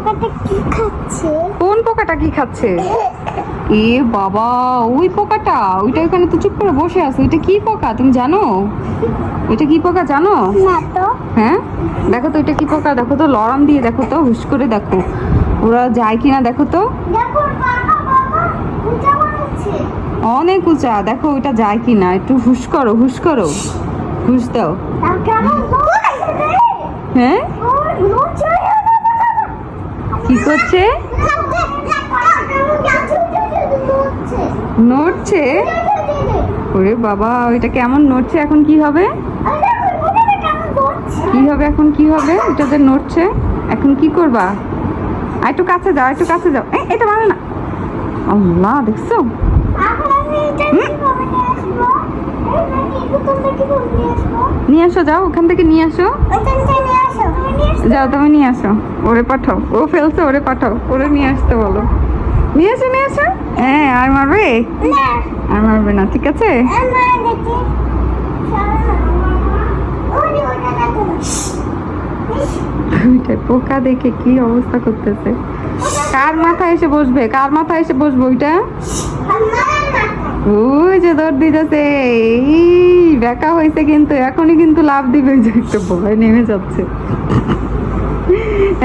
পোকাটা কি খাচ্ছে? কোন পোকাটা কি খাচ্ছে? এ বাবা, ওই পোকাটা, ওইটা ওখানে তো চুপ করে বসে আছে। ওইটা কি পোকা তুমি জানো? ওইটা কি পোকা জানো? না তো। হ্যাঁ, দেখো তো ওইটা কি পোকা, দেখো তো, লরম দিয়ে দেখো তো, হুশ করে দেখো ওরা যায় কিনা দেখো তো। দেখো বাবা বাবা উঁচা বানাচ্ছে। অনেক উঁচা, দেখো ওইটা যায় কিনা, একটু হুশ করো, হুশ করো, হুশ দাও। তার কেমন দৌড়াচ্ছে রে? হ্যাঁ, ওর লুচি কি করছে? কেমন নড়ছে? ওরে বাবা, ওইটা কেমন নড়ছে, এখন কি হবে? কি হবে এখন, কি হবে? এটা যে নড়ছে, এখন কি করবা? আর একটু কাছে যাও, একটু কাছে যাও। এটা ভালো না। আল্লাহ, দেখছো? নিয়ে আসো, যাও ওখান থেকে নিয়ে আসো। যাও তুমি নিয়ে আসো, ওরে পাঠাও। ও ফেলছে, ওরে পাঠাও, ওরে নিয়ে আসতে বলো। নিয়ে আসো, নিয়ে আসো। হ্যাঁ, আর মারবে? আর মারবে না, ঠিক আছে। ওইটা পোকা দেখে কি অবস্থা করতেছে। কার মাথায় এসে বসবে, কার মাথায় এসে বসবে ওইটা? ওই যে দৌড় দিতেছে, বেকা হয়েছে কিন্তু, এখনই কিন্তু লাভ দিবে। যে একটা ভয় নেমে যাচ্ছে,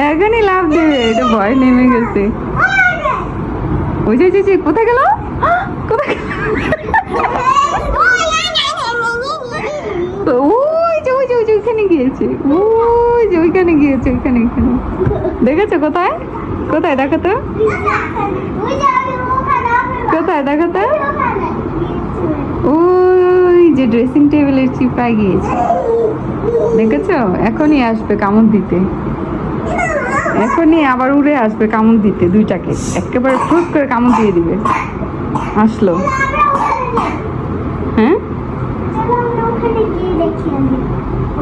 এখনই লাভ দিবে, এটা ভয় নেমে গেছে। ওই যে কোথায় গেল, কোথায় গেল? ওইখানে গিয়েছে, ওই যে ওইখানে গিয়েছে, ওইখানে দেখেছো? কোথায় কোথায় দেখো তো, কোথায় দেখো তো। ওই যে ড্রেসিং টেবিলের চিপায় গিয়েছে, দেখেছো? এখনই আসবে কামড় দিতে, এখনই আবার উড়ে আসবে কামড় দিতে, দুইটাকে একেবারে ফুট করে কামড় দিয়ে দিবে। আসলো। হ্যাঁ,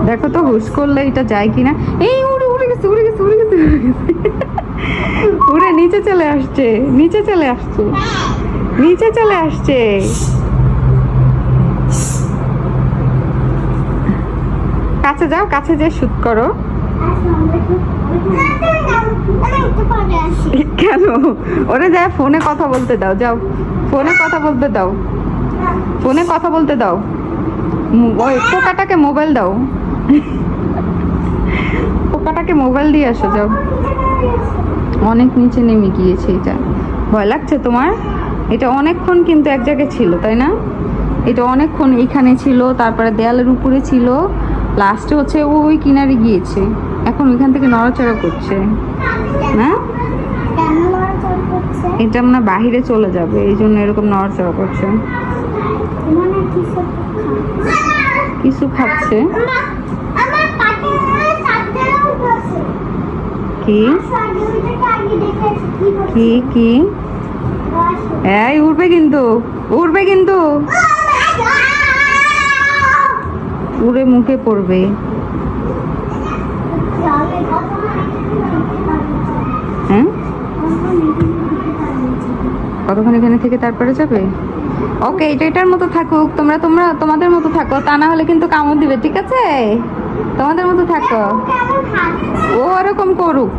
দেখো তো হুশ করলে এটা যায় কিনা। এই উড়ে উড়ে গেছে, উড়ে গেছে, উড়ে গেছে, উড়ে গেছে, উড়ে নিচে চলে আসছে, নিচে চলে আসছে, নিচে চলে আসছে। কাছে যাও, কাছে যেয়ে শুট করো। কেন? ওরে যায় ফোনে কথা বলতে দাও, যাও ফোনে কথা বলতে দাও, ফোনে কথা বলতে দাও। ওই পোকাটাকে মোবাইল দাও, পোকাটাকে মোবাইল দিয়ে আসো, যাও। অনেক নিচে নেমে গিয়েছে, এটা ভয় লাগছে তোমার? এটা অনেকক্ষণ কিন্তু এক জায়গায় ছিল, তাই না? এটা অনেকক্ষণ এখানে ছিল, তারপরে দেয়ালের উপরে ছিল, লাস্টে হচ্ছে ওই কিনারে গিয়েছে, এখন ওইখান থেকে নড়াচড়া করছে না। এটা আমরা বাহিরে চলে যাবে, এই জন্য এরকম নড়াচড়া করছে, কিছু খাচ্ছে। কি কি কি? এই উঠবে কিন্তু, উঠবে কিন্তু, উড়ে মুখে পড়বে। হ্যাঁ, কতক্ষণ এখানে থেকে তারপরে যাবে? ওকে, এটার মতো থাকুক, তোমরা তোমাদের মতো থাকো, তা না হলে কিন্তু কামড় দিবে, ঠিক আছে? তোমাদের মতো থাকো, ও এরকম করুক।